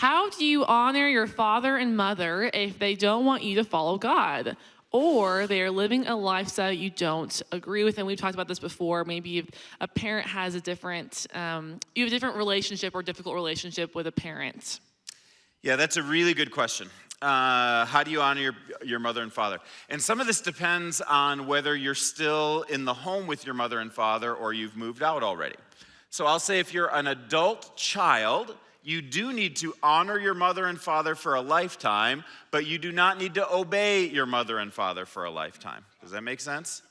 How do you honor your father and mother if they don't want you to follow God? Or they are living a lifestyle you don't agree with. And we've talked about this before. Maybe if a parent has a different, you have a different relationship or difficult relationship with a parent. Yeah, that's a really good question. How do you honor your mother and father? And some of this depends on whether you're still in the home with your mother and father or you've moved out already. So I'll say if you're an adult child, you do need to honor your mother and father for a lifetime, but you do not need to obey your mother and father for a lifetime. Does that make sense?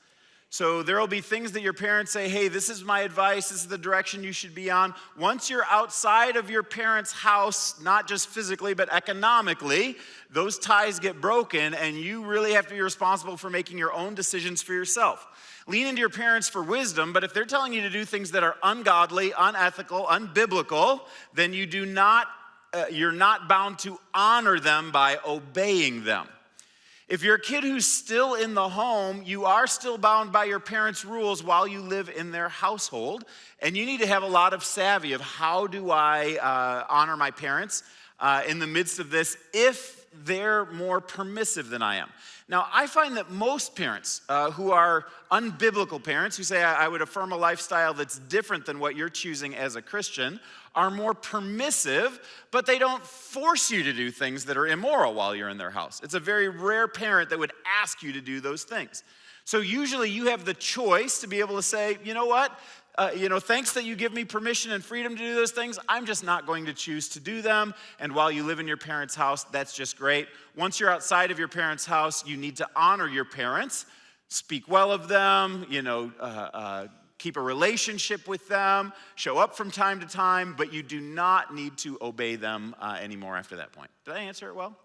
So there will be things that your parents say, hey, this is my advice, this is the direction you should be on. Once you're outside of your parents' house, not just physically, but economically, those ties get broken, and you really have to be responsible for making your own decisions for yourself. Lean into your parents for wisdom, but if they're telling you to do things that are ungodly, unethical, unbiblical, then you're not bound to honor them by obeying them. If you're a kid who's still in the home, you are still bound by your parents' rules while you live in their household. And you need to have a lot of savvy of how do I honor my parents in the midst of this if they're more permissive than I am. Now, I find that most parents who are unbiblical parents, who say, I would affirm a lifestyle that's different than what you're choosing as a Christian, are more permissive, but they don't force you to do things that are immoral while you're in their house. It's a very rare parent that would ask you to do those things. So usually you have the choice to be able to say, you know what? Thanks that you give me permission and freedom to do those things. I'm just not going to choose to do them. And while you live in your parents' house, that's just great. Once you're outside of your parents' house, you need to honor your parents, speak well of them, keep a relationship with them, show up from time to time, but you do not need to obey them anymore after that point. Did I answer it well?